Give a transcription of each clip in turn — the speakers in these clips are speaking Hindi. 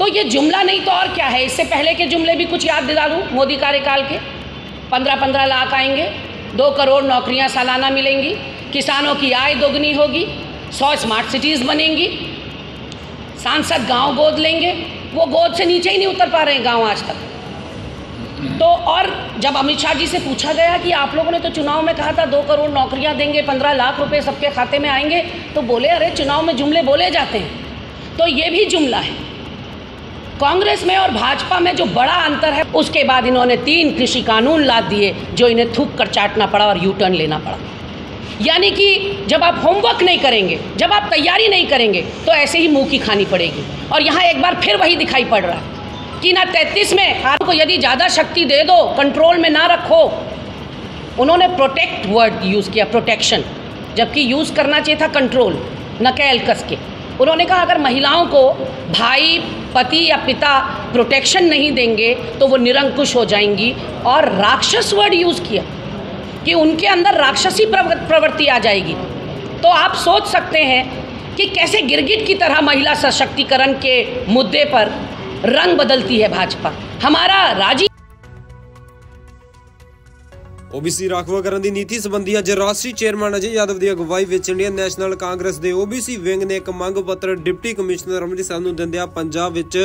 तो ये जुमला नहीं तो और क्या है। इससे पहले के जुमले भी कुछ याद दिला दूँ। मोदी कार्यकाल के 15-15 लाख आएंगे, 2 करोड़ नौकरियां सालाना मिलेंगी, किसानों की आय दोगुनी होगी, 100 स्मार्ट सिटीज़ बनेंगी, सांसद गांव गोद लेंगे। वो गोद से नीचे ही नहीं उतर पा रहे हैं गांव आज तक। तो और जब अमित शाह जी से पूछा गया कि आप लोगों ने तो चुनाव में कहा था 2 करोड़ नौकरियां देंगे, 15 लाख रुपए सबके खाते में आएंगे, तो बोले अरे चुनाव में जुमले बोले जाते हैं। तो ये भी जुमला है। कांग्रेस में और भाजपा में जो बड़ा अंतर है, उसके बाद इन्होंने 3 कृषि कानून ला दिए जो इन्हें थूक कर चाटना पड़ा और यू टर्न लेना पड़ा। यानी कि जब आप होमवर्क नहीं करेंगे, जब आप तैयारी नहीं करेंगे, तो ऐसे ही मुंह की खानी पड़ेगी। और यहाँ एक बार फिर वही दिखाई पड़ रहा है कि ना 33 में आपको यदि ज़्यादा शक्ति दे दो, कंट्रोल में ना रखो। उन्होंने प्रोटेक्ट वर्ड यूज़ किया, प्रोटेक्शन, जबकि यूज़ करना चाहिए था कंट्रोल, नकेल कस के। उन्होंने कहा अगर महिलाओं को भाई, पति या पिता प्रोटेक्शन नहीं देंगे तो वो निरंकुश हो जाएंगी। और राक्षस वर्ड यूज़ किया कि उनके अंदर राक्षसी प्रवृत्ति आ जाएगी। तो आप सोच सकते हैं कि कैसे गिरगिट की तरह महिला सशक्तिकरण के मुद्दे पर रंग बदलती है भाजपा। हमारा राजी ओबीसी राखवाकरण की नीति संबंधी अज राष्ट्रीय चेयरमैन अजय यादव की अगवाई में इंडियन नैशनल कांग्रेस के ओबीसी विंग ने एक मंग पत्र डिप्टी कमिश्नर अमृतसर नूं दिंदिआं पंजाब विच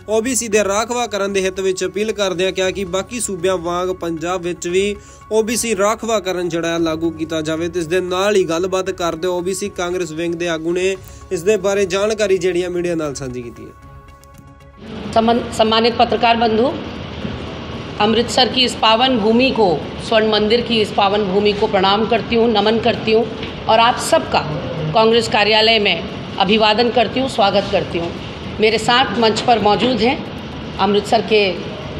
ओबीसी के राखवाकरण के हित में अपील करदिआं कहा कि बाकी सूबियां वांग पंजाब विच भी ओबीसी राखवाकरण जिहड़ा लागू किया जाए। तो इस दे नाल ही गलबात करदे ओबीसी कांग्रेस विंग के आगू ने इस दे बारे जानकारी जिहड़ी मीडिया नाल साझी की है। सम्मानित पत्रकार बंधु, अमृतसर की इस पावन भूमि को, स्वर्ण मंदिर की इस पावन भूमि को प्रणाम करती हूँ, नमन करती हूँ और आप सबका कांग्रेस कार्यालय में अभिवादन करती हूँ, स्वागत करती हूँ। मेरे साथ मंच पर मौजूद हैं अमृतसर के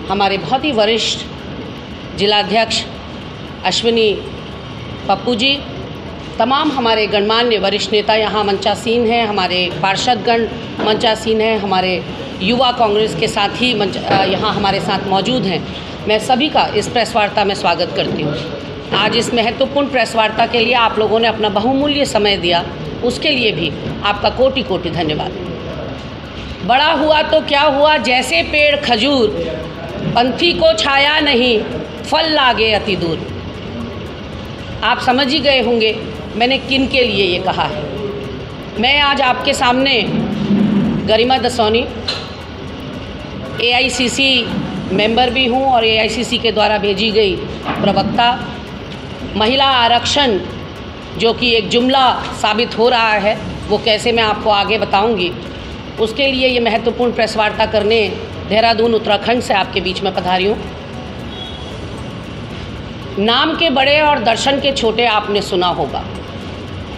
हमारे बहुत ही वरिष्ठ जिलाध्यक्ष अश्विनी पप्पू जी, तमाम हमारे गणमान्य वरिष्ठ नेता यहाँ मंचासीन हैं, हमारे पार्षदगण मंचासीन हैं, हमारे युवा कांग्रेस के साथी यहाँ हमारे साथ मौजूद हैं। मैं सभी का इस प्रेस वार्ता में स्वागत करती हूँ। आज इस महत्वपूर्ण प्रेस वार्ता के लिए आप लोगों ने अपना बहुमूल्य समय दिया, उसके लिए भी आपका कोटि कोटि धन्यवाद। बड़ा हुआ तो क्या हुआ, जैसे पेड़ खजूर, पंथी को छाया नहीं, फल लागे अति दूर। आप समझ ही गए होंगे मैंने किन के लिए ये कहा है। मैं आज आपके सामने गरिमा दसौनी, AICC मेंबर भी हूँ और AICC के द्वारा भेजी गई प्रवक्ता। महिला आरक्षण जो कि एक जुमला साबित हो रहा है, वो कैसे मैं आपको आगे बताऊंगी। उसके लिए ये महत्वपूर्ण प्रेस वार्ता करने देहरादून उत्तराखंड से आपके बीच में पधारी हूँ। नाम के बड़े और दर्शन के छोटे आपने सुना होगा,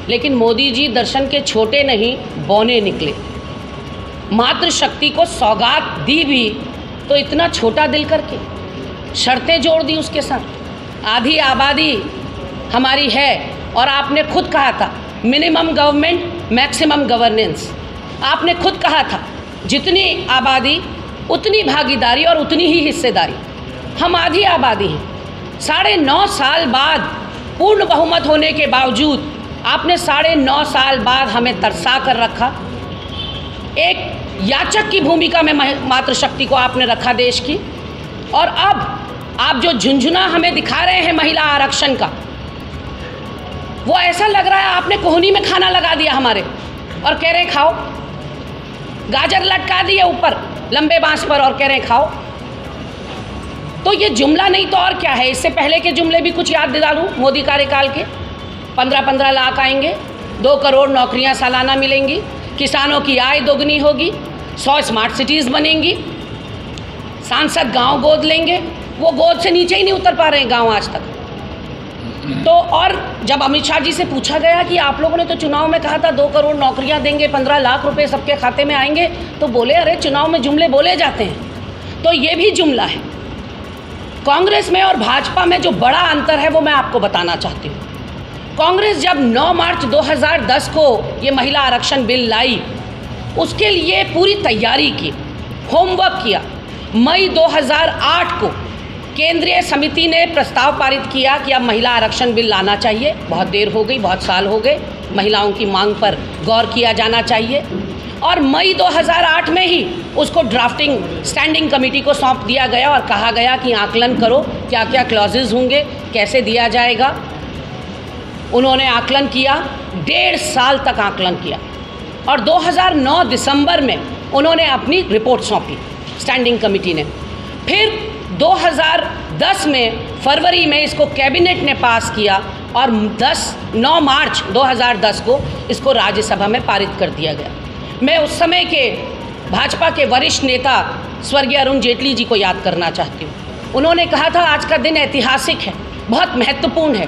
लेकिन मोदी जी दर्शन के छोटे नहीं, बौने निकले। मातृशक्ति को सौगात दी भी तो इतना छोटा दिल करके, शर्तें जोड़ दी उसके साथ। आधी आबादी हमारी है और आपने खुद कहा था मिनिमम गवर्नमेंट मैक्सिमम गवर्नेंस। आपने खुद कहा था जितनी आबादी उतनी भागीदारी और उतनी ही हिस्सेदारी। हम आधी आबादी हैं। 9.5 साल बाद पूर्ण बहुमत होने के बावजूद आपने 9.5 साल बाद हमें तरसा कर रखा। एक याचक की भूमिका में मातृशक्ति को आपने रखा देश की। और अब आप जो झुंझुना हमें दिखा रहे हैं महिला आरक्षण का, वो ऐसा लग रहा है आपने कोहनी में खाना लगा दिया हमारे और कह रहे खाओ। गाजर लटका दिए ऊपर लंबे बांस पर और कह रहे खाओ। तो ये जुमला नहीं तो और क्या है। इससे पहले के जुमले भी कुछ याद दिला दूँ। मोदी कार्यकाल के 15-15 लाख आएंगे, 2 करोड़ नौकरियां सालाना मिलेंगी, किसानों की आय दोगुनी होगी, 100 स्मार्ट सिटीज़ बनेंगी, सांसद गांव गोद लेंगे। वो गोद से नीचे ही नहीं उतर पा रहे हैं गांव आज तक। तो और जब अमित शाह जी से पूछा गया कि आप लोगों ने तो चुनाव में कहा था 2 करोड़ नौकरियां देंगे, 15 लाख रुपए सबके खाते में आएंगे, तो बोले अरे चुनाव में जुमले बोले जाते हैं। तो ये भी जुमला है। कांग्रेस में और भाजपा में जो बड़ा अंतर है वो मैं आपको बताना चाहती हूँ। कांग्रेस जब 9 मार्च 2010 को ये महिला आरक्षण बिल लाई, उसके लिए पूरी तैयारी की, होमवर्क किया। मई 2008 को केंद्रीय समिति ने प्रस्ताव पारित किया कि अब महिला आरक्षण बिल लाना चाहिए। बहुत देर हो गई, बहुत साल हो गए, महिलाओं की मांग पर गौर किया जाना चाहिए। और मई 2008 में ही उसको ड्राफ्टिंग स्टैंडिंग कमेटी को सौंप दिया गया और कहा गया कि आकलन करो क्या क्या क्लॉजेज होंगे, कैसे दिया जाएगा। उन्होंने आकलन किया, 1.5 साल तक आकलन किया और 2009 दिसंबर में उन्होंने अपनी रिपोर्ट सौंपी स्टैंडिंग कमेटी ने। फिर 2010 में फरवरी में इसको कैबिनेट ने पास किया और 9 मार्च 2010 को इसको राज्यसभा में पारित कर दिया गया। मैं उस समय के भाजपा के वरिष्ठ नेता स्वर्गीय अरुण जेटली जी को याद करना चाहती हूँ। उन्होंने कहा था आज का दिन ऐतिहासिक है, बहुत महत्वपूर्ण है,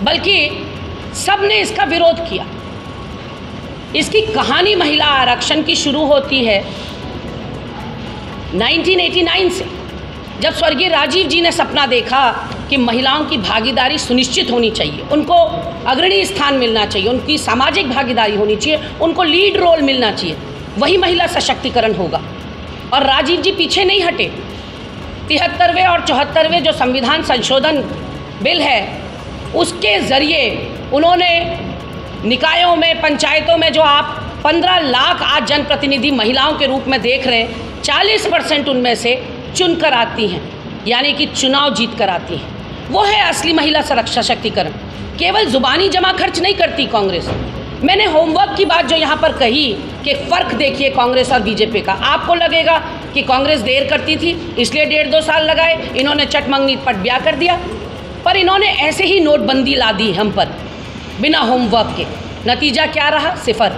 बल्कि सब ने इसका विरोध किया। इसकी कहानी महिला आरक्षण की शुरू होती है 1989 से, जब स्वर्गीय राजीव जी ने सपना देखा कि महिलाओं की भागीदारी सुनिश्चित होनी चाहिए, उनको अग्रणी स्थान मिलना चाहिए, उनकी सामाजिक भागीदारी होनी चाहिए, उनको लीड रोल मिलना चाहिए, वही महिला सशक्तिकरण होगा। और राजीव जी पीछे नहीं हटे। 73वें और 74वें जो संविधान संशोधन बिल है उसके ज़रिए उन्होंने निकायों में, पंचायतों में जो आप 15 लाख आज जनप्रतिनिधि महिलाओं के रूप में देख रहे हैं, 40% उनमें से चुनकर आती हैं, यानी कि चुनाव जीत कर आती हैं। वो है असली महिला सशक्तिकरण। केवल ज़ुबानी जमा खर्च नहीं करती कांग्रेस। मैंने होमवर्क की बात जो यहाँ पर कही कि फ़र्क देखिए कांग्रेस और बीजेपी का। आपको लगेगा कि कांग्रेस देर करती थी इसलिए 1.5-2 साल लगाए, इन्होंने चटमंगनी पट ब्याह कर दिया, पर इन्होंने ऐसे ही नोटबंदी ला दी हम पर बिना होमवर्क के। नतीजा क्या रहा? 0,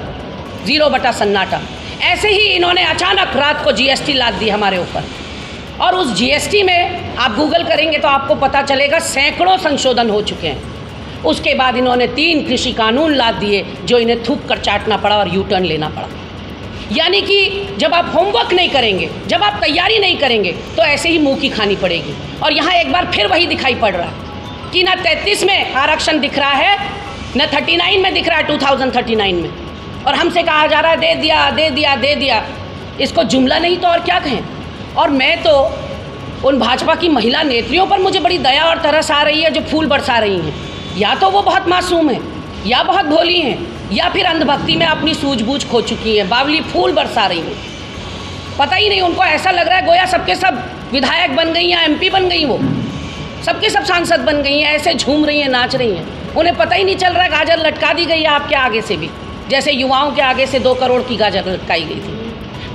0 बटा सन्नाटा। ऐसे ही इन्होंने अचानक रात को GST लाद दी हमारे ऊपर, और उस GST में आप गूगल करेंगे तो आपको पता चलेगा सैकड़ों संशोधन हो चुके हैं। उसके बाद इन्होंने 3 कृषि कानून लाद दिए जो इन्हें थूक कर चाटना पड़ा और U-टर्न लेना पड़ा। यानी कि जब आप होमवर्क नहीं करेंगे, जब आप तैयारी नहीं करेंगे तो ऐसे ही मुंह की खानी पड़ेगी। और यहाँ एक बार फिर वही दिखाई पड़ रहा है कि ना 33 में आरक्षण दिख रहा है, न 39 में दिख रहा है 2039 में, और हमसे कहा जा रहा है दे दिया दे दिया दे दिया। इसको जुमला नहीं तो और क्या कहें। और मैं तो उन भाजपा की महिला नेत्रियों पर मुझे बड़ी दया और तरस आ रही है जो फूल बरसा रही हैं। या तो वो बहुत मासूम हैं, या बहुत भोली हैं, या फिर अंधभक्ति में अपनी सूझबूझ खो चुकी हैं, बावली फूल बरसा रही हैं। पता ही नहीं, उनको ऐसा लग रहा है गोया सबके सब विधायक बन गई या MP बन गई, वो सबके सब सांसद बन गई हैं, ऐसे झूम रही हैं, नाच रही हैं। उन्हें पता ही नहीं चल रहा है गाजर लटका दी गई है आपके आगे से भी, जैसे युवाओं के आगे से 2 करोड़ की गाजर लटकाई गई थी।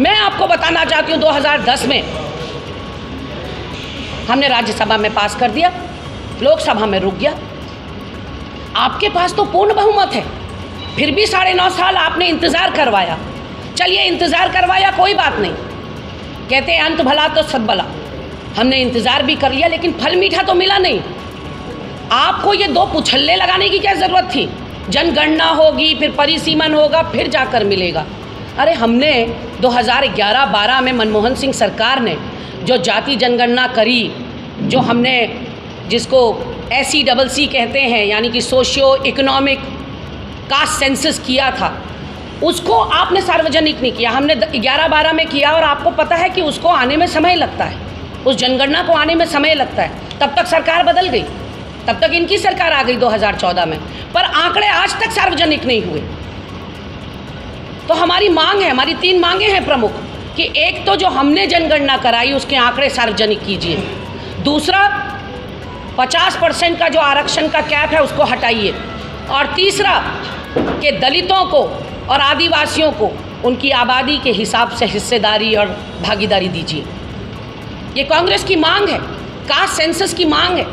मैं आपको बताना चाहती हूँ 2010 में हमने राज्यसभा में पास कर दिया, लोकसभा में रुक गया। आपके पास तो पूर्ण बहुमत है, फिर भी 9.5 साल आपने इंतज़ार करवाया। चलिए इंतज़ार करवाया, कोई बात नहीं, कहते हैं अंत भला तो सब भला। हमने इंतज़ार भी कर लिया लेकिन फल मीठा तो मिला नहीं। आपको ये 2 पुछल्ले लगाने की क्या ज़रूरत थी? जनगणना होगी, फिर परिसीमन होगा, फिर जाकर मिलेगा। अरे हमने 2011-12 में मनमोहन सिंह सरकार ने जो जाति जनगणना करी, जो हमने जिसको SECC कहते हैं, यानी कि सोशियो इकोनॉमिक कास्ट सेंसस किया था, उसको आपने सार्वजनिक नहीं किया। हमने 11-12 में किया, और आपको पता है कि उसको आने में समय लगता है, उस जनगणना को आने में समय लगता है। तब तक सरकार बदल गई, तब तक इनकी सरकार आ गई 2014 में, पर आंकड़े आज तक सार्वजनिक नहीं हुए। तो हमारी मांग है, हमारी 3 मांगे हैं प्रमुख, कि एक तो जो हमने जनगणना कराई उसके आंकड़े सार्वजनिक कीजिए, दूसरा 50% का जो आरक्षण का कैप है उसको हटाइए, और तीसरा कि दलितों को और आदिवासियों को उनकी आबादी के हिसाब से हिस्सेदारी और भागीदारी दीजिए। ये कांग्रेस की मांग है, कास्ट सेंसस की मांग है।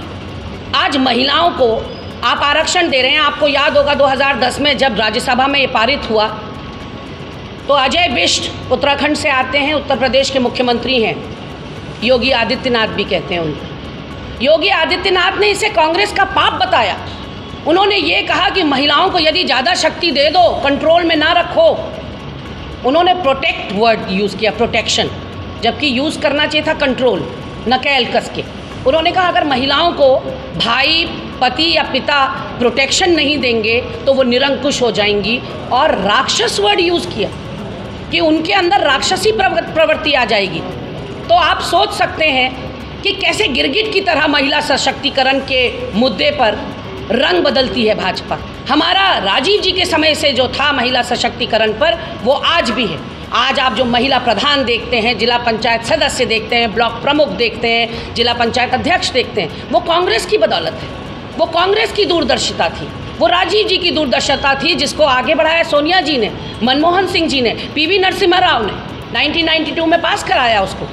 आज महिलाओं को आप आरक्षण दे रहे हैं। आपको याद होगा 2010 में जब राज्यसभा में ये पारित हुआ तो अजय बिष्ट उत्तराखंड से आते हैं, उत्तर प्रदेश के मुख्यमंत्री हैं, योगी आदित्यनाथ भी कहते हैं उनको। योगी आदित्यनाथ ने इसे कांग्रेस का पाप बताया। उन्होंने ये कहा कि महिलाओं को यदि ज़्यादा शक्ति दे दो, कंट्रोल में ना रखो। उन्होंने प्रोटेक्ट वर्ड यूज़ किया, प्रोटेक्शन, जबकि यूज़ करना चाहिए था कंट्रोल, नकेल कस के। उन्होंने कहा अगर महिलाओं को भाई, पति या पिता प्रोटेक्शन नहीं देंगे तो वो निरंकुश हो जाएंगी, और राक्षस वर्ड यूज़ किया कि उनके अंदर राक्षसी प्रवृत्ति आ जाएगी। तो आप सोच सकते हैं कि कैसे गिरगिट की तरह महिला सशक्तिकरण के मुद्दे पर रंग बदलती है भाजपा। हमारा राजीव जी के समय से जो था महिला सशक्तिकरण पर, वो आज भी है। आज आप जो महिला प्रधान देखते हैं, जिला पंचायत सदस्य देखते हैं, ब्लॉक प्रमुख देखते हैं, जिला पंचायत अध्यक्ष देखते हैं, वो कांग्रेस की बदौलत है। वो कांग्रेस की दूरदर्शिता थी, वो राजीव जी की दूरदर्शिता थी, जिसको आगे बढ़ाया सोनिया जी ने, मनमोहन सिंह जी ने, पीवी नरसिम्हा राव ने 1992 में पास कराया उसको।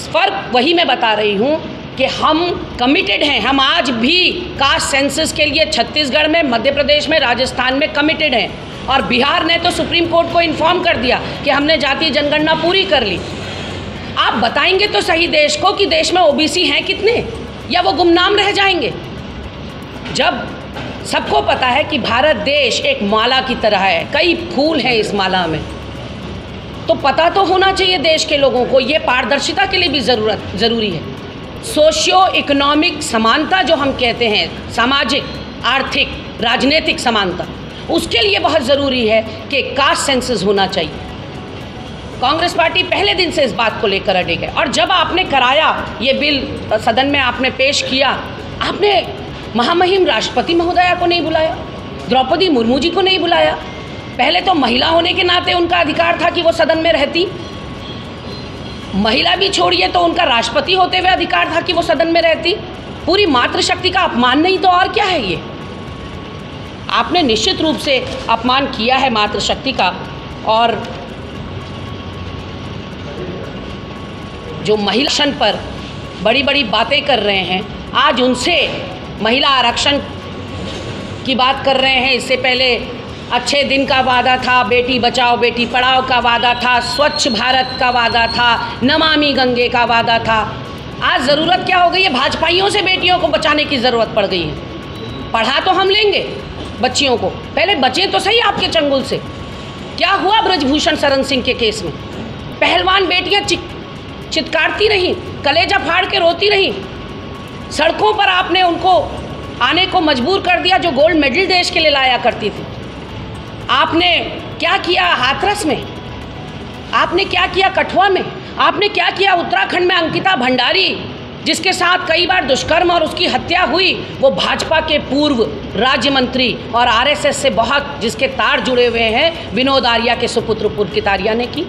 फर्क वही मैं बता रही हूँ कि हम कमिटेड हैं। हम आज भी कास्ट सेंसस के लिए छत्तीसगढ़ में, मध्य प्रदेश में, राजस्थान में कमिटेड हैं। और बिहार ने तो सुप्रीम कोर्ट को इन्फॉर्म कर दिया कि हमने जातीय जनगणना पूरी कर ली। आप बताएंगे तो सही देश को कि देश में ओबीसी हैं कितने, या वो गुमनाम रह जाएंगे। जब सबको पता है कि भारत देश एक माला की तरह है, कई फूल हैं इस माला में, तो पता तो होना चाहिए देश के लोगों को। ये पारदर्शिता के लिए भी ज़रूरी है। सोशियो इकोनॉमिक समानता जो हम कहते हैं, सामाजिक, आर्थिक, राजनीतिक समानता, उसके लिए बहुत ज़रूरी है कि कास्ट सेंसस होना चाहिए। कांग्रेस पार्टी पहले दिन से इस बात को लेकर अड़े गए। और जब आपने कराया ये बिल, सदन में आपने पेश किया, आपने महामहिम राष्ट्रपति महोदया को नहीं बुलाया, द्रौपदी मुर्मू जी को नहीं बुलाया। पहले तो महिला होने के नाते उनका अधिकार था कि वो सदन में रहती। महिला भी छोड़िए तो उनका राष्ट्रपति होते हुए अधिकार था कि वो सदन में रहती। पूरी मातृशक्ति का अपमान नहीं तो और क्या है ये? आपने निश्चित रूप से अपमान किया है मातृशक्ति का। और जो महिला पर बड़ी बड़ी बातें कर रहे हैं, आज उनसे महिला आरक्षण की बात कर रहे हैं। इससे पहले अच्छे दिन का वादा था, बेटी बचाओ बेटी पढ़ाओ का वादा था, स्वच्छ भारत का वादा था, नमामि गंगे का वादा था। आज ज़रूरत क्या हो गई है? भाजपाइयों से बेटियों को बचाने की ज़रूरत पड़ गई है। पढ़ा तो हम लेंगे बच्चियों को, पहले बचें तो सही आपके चंगुल से। क्या हुआ ब्रजभूषण शरण सिंह के केस में? पहलवान बेटियां चित्कारती रहीं, कलेजा फाड़ के रोती रहीं। सड़कों पर आपने उनको आने को मजबूर कर दिया जो गोल्ड मेडल देश के लिए लाया करती थी। आपने क्या किया हाथरस में? आपने क्या किया कठुआ में? आपने क्या किया उत्तराखंड में? अंकिता भंडारी जिसके साथ कई बार दुष्कर्म और उसकी हत्या हुई, वो भाजपा के पूर्व राज्य मंत्री और आरएसएस से बहुत जिसके तार जुड़े हुए हैं, विनोद आर्या के सुपुत्र पुलकित आर्या ने की।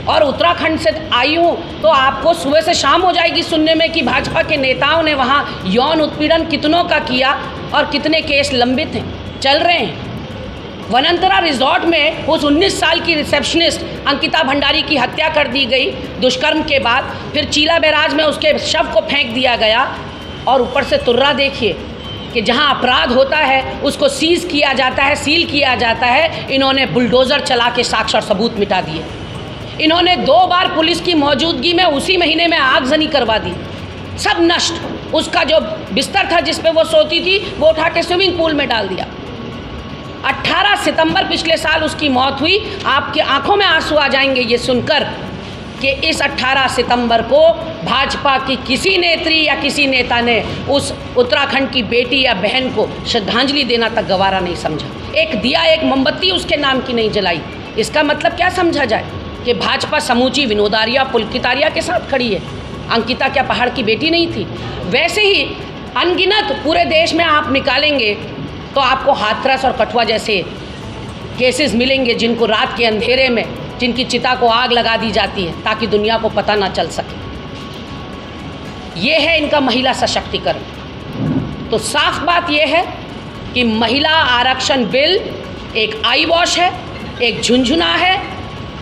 और उत्तराखंड से आई हूँ तो आपको सुबह से शाम हो जाएगी सुनने में कि भाजपा के नेताओं ने वहाँ यौन उत्पीड़न कितनों का किया और कितने केस लंबित हैं, चल रहे हैं। वनंतरा रिजॉर्ट में उस 19 साल की रिसेप्शनिस्ट अंकिता भंडारी की हत्या कर दी गई दुष्कर्म के बाद। फिर चीला बैराज में उसके शव को फेंक दिया गया। और ऊपर से तुर्रा देखिए कि जहां अपराध होता है उसको सीज किया जाता है, सील किया जाता है। इन्होंने बुलडोज़र चला के साक्ष्य और सबूत मिटा दिए। इन्होंने 2 बार पुलिस की मौजूदगी में उसी महीने में आगजनी करवा दी, सब नष्ट। उसका जो बिस्तर था जिस पे वो सोती थी वो उठा के स्विमिंग पूल में डाल दिया। 18 सितंबर पिछले साल उसकी मौत हुई। आपकी आंखों में आंसू आ जाएंगे ये सुनकर कि इस 18 सितंबर को भाजपा की किसी नेत्री या किसी नेता ने उस उत्तराखंड की बेटी या बहन को श्रद्धांजलि देना तक गवारा नहीं समझा। एक दिया, एक मोमबत्ती उसके नाम की नहीं जलाई। इसका मतलब क्या समझा जाए कि भाजपा समूची विनोद आर्या, पुलकित आर्या के साथ खड़ी है। अंकिता क्या पहाड़ की बेटी नहीं थी? वैसे ही अनगिनत पूरे देश में आप निकालेंगे तो आपको हाथरस और कठुआ जैसे केसेस मिलेंगे, जिनको रात के अंधेरे में जिनकी चिता को आग लगा दी जाती है ताकि दुनिया को पता ना चल सके। ये है इनका महिला सशक्तिकरण। तो साफ बात यह है कि महिला आरक्षण बिल एक आई वॉश है, एक झुंझुना है,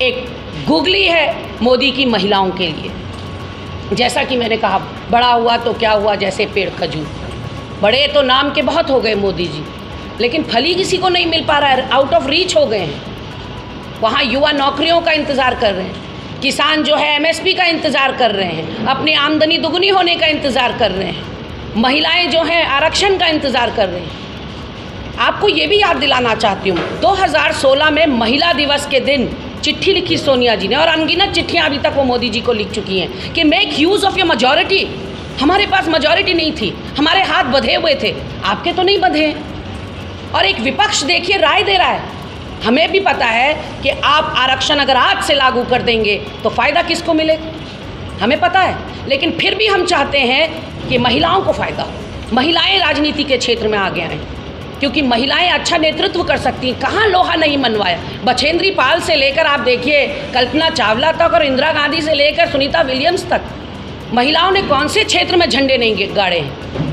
एक गुगली है मोदी की महिलाओं के लिए। जैसा कि मैंने कहा, बड़ा हुआ तो क्या हुआ, जैसे पेड़ खजूर। बड़े तो नाम के बहुत हो गए मोदी जी, लेकिन फली किसी को नहीं मिल पा रहा है, आउट ऑफ रीच हो गए हैं। वहाँ युवा नौकरियों का इंतज़ार कर रहे हैं, किसान जो है एमएसपी का इंतज़ार कर रहे हैं, अपनी आमदनी दुगनी होने का इंतज़ार कर रहे हैं, महिलाएं जो हैं आरक्षण का इंतज़ार कर रही हैं। आपको ये भी याद दिलाना चाहती हूँ, 2016 में महिला दिवस के दिन चिट्ठी लिखी सोनिया जी ने, और अनगिनत चिट्ठियाँ अभी तक वो मोदी जी को लिख चुकी हैं कि make use of your majority. हमारे पास मेजॉरिटी नहीं थी, हमारे हाथ बंधे हुए थे, आपके तो नहीं बंधे हैं। और एक विपक्ष देखिए राय दे रहा है। हमें भी पता है कि आप आरक्षण अगर आज से लागू कर देंगे तो फ़ायदा किसको मिलेगा? हमें पता है, लेकिन फिर भी हम चाहते हैं कि महिलाओं को फ़ायदा हो, महिलाएं राजनीति के क्षेत्र में आगे आएँ, क्योंकि महिलाएं अच्छा नेतृत्व कर सकती हैं। कहाँ लोहा नहीं मनवाया, बछेंद्री पाल से लेकर आप देखिए कल्पना चावला तक और इंदिरा गांधी से लेकर सुनीता विलियम्स तक, महिलाओं ने कौन से क्षेत्र में झंडे नहीं गाड़े हैं।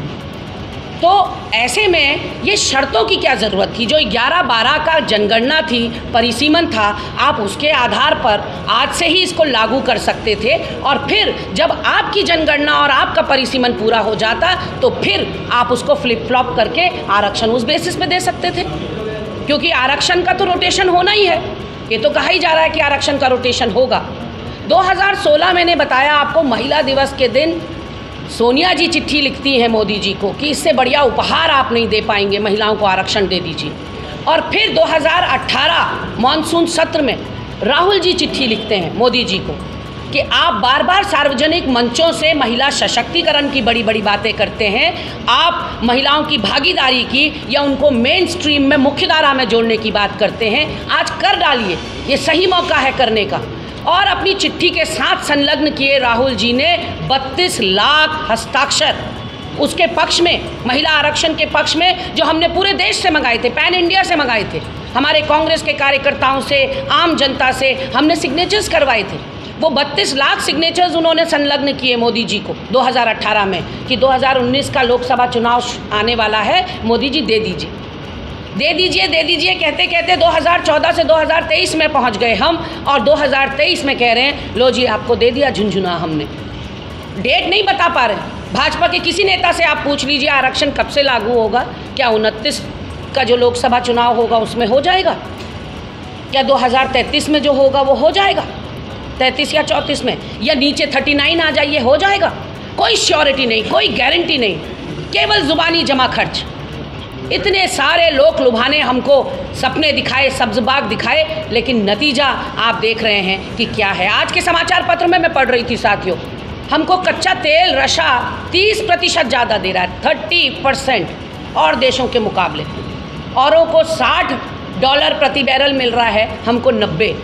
तो ऐसे में ये शर्तों की क्या ज़रूरत थी? जो 11-12 का जनगणना थी, परिसीमन था, आप उसके आधार पर आज से ही इसको लागू कर सकते थे, और फिर जब आपकी जनगणना और आपका परिसीमन पूरा हो जाता तो फिर आप उसको फ्लिप फ्लॉप करके आरक्षण उस बेसिस पे दे सकते थे, क्योंकि आरक्षण का तो रोटेशन होना ही है। ये तो कहा ही जा रहा है कि आरक्षण का रोटेशन होगा। 2016 मैंने बताया आपको, महिला दिवस के दिन सोनिया जी चिट्ठी लिखती हैं मोदी जी को कि इससे बढ़िया उपहार आप नहीं दे पाएंगे, महिलाओं को आरक्षण दे दीजिए। और फिर 2018 मानसून सत्र में राहुल जी चिट्ठी लिखते हैं मोदी जी को कि आप बार बार सार्वजनिक मंचों से महिला सशक्तिकरण की बड़ी बड़ी बातें करते हैं, आप महिलाओं की भागीदारी की या उनको मेन स्ट्रीम में मुख्यधारा में जोड़ने की बात करते हैं। आज कर डालिए, ये सही मौका है करने का। और अपनी चिट्ठी के साथ संलग्न किए राहुल जी ने 32 लाख हस्ताक्षर उसके पक्ष में, महिला आरक्षण के पक्ष में, जो हमने पूरे देश से मंगाए थे, पैन इंडिया से मंगाए थे, हमारे कांग्रेस के कार्यकर्ताओं से, आम जनता से हमने सिग्नेचर्स करवाए थे। वो 32 लाख सिग्नेचर्स उन्होंने संलग्न किए मोदी जी को 2018 में कि 2019 का लोकसभा चुनाव आने वाला है, मोदी जी दे दीजिए, दे दीजिए, दे दीजिए कहते कहते 2014 से 2023 में पहुंच गए हम, और 2023 में कह रहे हैं लो जी आपको दे दिया झुंझुना हमने। डेट नहीं बता पा रहे। भाजपा के किसी नेता से आप पूछ लीजिए आरक्षण कब से लागू होगा, क्या 29 का जो लोकसभा चुनाव होगा उसमें हो जाएगा, क्या 2033 में जो होगा वो हो जाएगा, 33 या 34 में, या नीचे 39 आ जाइए हो जाएगा। कोई श्योरिटी नहीं, कोई गारंटी नहीं, केवल जुबानी जमा खर्च। इतने सारे लोग लुभाने हमको सपने दिखाए, सब्ज़बाग दिखाए, लेकिन नतीजा आप देख रहे हैं कि क्या है। आज के समाचार पत्र में मैं पढ़ रही थी साथियों, हमको कच्चा तेल रशा 30% ज़्यादा दे रहा है, 30% और देशों के मुकाबले। औरों को $60 प्रति बैरल मिल रहा है, हमको 90।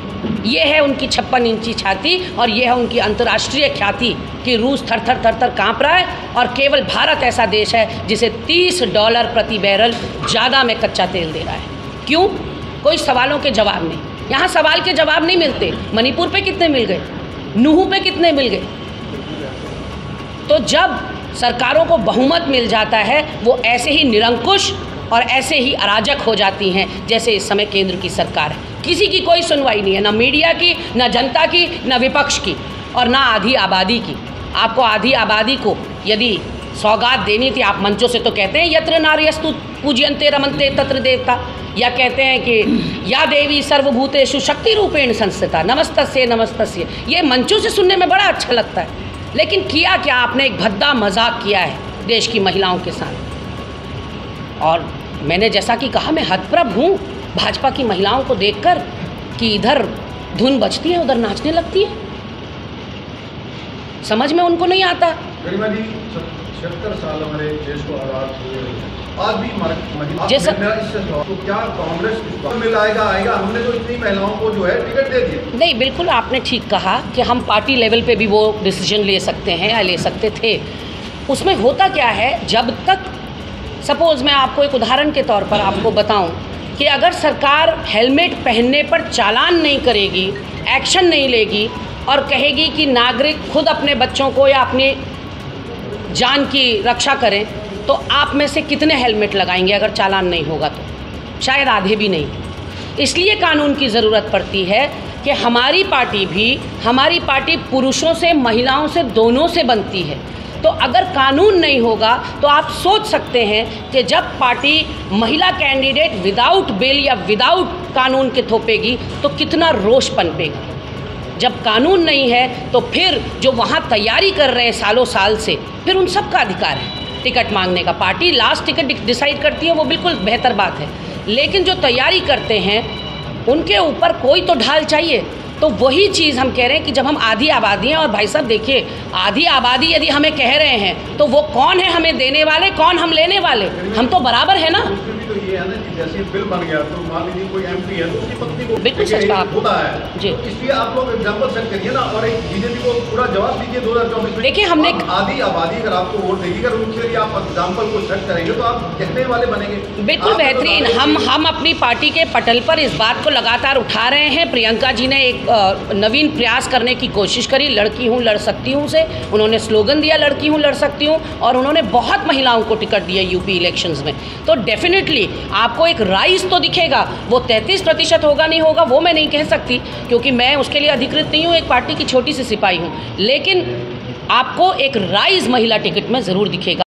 ये है उनकी 56 इंची छाती, और ये है उनकी अंतर्राष्ट्रीय ख्याति कि रूस थर थर थर थर काँप रहा है, और केवल भारत ऐसा देश है जिसे $30 प्रति बैरल ज़्यादा में कच्चा तेल दे रहा है। क्यों? कोई सवालों के जवाब नहीं। यहाँ सवाल के जवाब नहीं मिलते। मणिपुर पे कितने मिल गए, नूहू पे कितने मिल गए। तो जब सरकारों को बहुमत मिल जाता है वो ऐसे ही निरंकुश और ऐसे ही अराजक हो जाती हैं जैसे इस समय केंद्र की सरकार है। किसी की कोई सुनवाई नहीं है, ना मीडिया की, ना जनता की, ना विपक्ष की, और ना आधी आबादी की। आपको आधी आबादी को यदि सौगात देनी थी, आप मंचों से तो कहते हैं यत्र नार्यस्तु पूज्यन्ते रमन्ते तत्र देवता, या कहते हैं कि या देवी सर्वभूतेषु शक्ति रूपेण संस्थिता नमस्तस्य नमस्तस्य। ये मंचों से सुनने में बड़ा अच्छा लगता है, लेकिन किया क्या आपने? एक भद्दा मजाक किया है देश की महिलाओं के साथ। और मैंने जैसा कि कहा, मैं हतप्रभ हूँ भाजपा की महिलाओं को देखकर कि इधर धुन बजती है उधर नाचने लगती है, समझ में उनको नहीं आता। 76 साल हमारे देश को आज़ाद हुए, आज भी महिला जैसा तो क्या कांग्रेस में आएगा? हमने तो इतनी महिलाओं को जो है टिकट दे दिया। नहीं, बिल्कुल आपने ठीक कहा कि हम पार्टी लेवल पे भी वो डिसीजन ले सकते हैं या ले सकते थे। उसमें होता क्या है, जब तक सपोज़ मैं आपको एक उदाहरण के तौर पर आपको बताऊं कि अगर सरकार हेलमेट पहनने पर चालान नहीं करेगी, एक्शन नहीं लेगी और कहेगी कि नागरिक खुद अपने बच्चों को या अपनी जान की रक्षा करें, तो आप में से कितने हेलमेट लगाएंगे अगर चालान नहीं होगा? तो शायद आधे भी नहीं। इसलिए कानून की ज़रूरत पड़ती है कि हमारी पार्टी पुरुषों से, महिलाओं से, दोनों से बनती है। तो अगर कानून नहीं होगा तो आप सोच सकते हैं कि जब पार्टी महिला कैंडिडेट विदाउट बिल या विदाउट कानून के थोपेगी तो कितना रोष पनपेगा। जब कानून नहीं है तो फिर जो वहाँ तैयारी कर रहे हैं सालों साल से, फिर उन सब का अधिकार है टिकट मांगने का। पार्टी लास्ट टिकट डिसाइड करती है, वो बिल्कुल बेहतर बात है, लेकिन जो तैयारी करते हैं उनके ऊपर कोई तो ढाल चाहिए। तो वही चीज़ हम कह रहे हैं कि जब हम आधी आबादी हैं, और भाई साहब देखिए, आधी आबादी यदि हमें कह रहे हैं तो वो कौन है हमें देने वाले, कौन हम लेने वाले? हम तो बराबर है ना। ये है ना कि जैसे बिल बन गया तो मान लीजिए कोई MP है तो उसकी पत्नी को बिल्कुल सच कहा आपने। होता है जी। तो इसलिए आप लोग एग्जाम्पल सेट करिए ना और एक बीजेपी को पूरा जवाब दीजिए 2024 में। देखिए, हमने आधी आबादी अगर आपको वोट देगी, अगर उनके लिए आप एग्जाम्पल को सेट करेंगे तो आप देखने वाले बनेंगे। बिल्कुल बेहतरीन। हम अपनी पार्टी के पटल पर इस बात को लगातार उठा रहे हैं। प्रियंका जी ने एक नवीन प्रयास करने की कोशिश करी, लड़की हूँ लड़ सकती हूँ से। उन्होंने स्लोगन दिया लड़की हूँ लड़ सकती हूँ, और उन्होंने बहुत महिलाओं को टिकट दिया यूपी इलेक्शंस में। तो डेफिनेटली आपको एक राइज तो दिखेगा। वो 33% होगा नहीं होगा वो मैं नहीं कह सकती, क्योंकि मैं उसके लिए अधिकृत नहीं हूँ, एक पार्टी की छोटी सी सिपाही हूँ। लेकिन आपको एक राइज महिला टिकट में ज़रूर दिखेगा।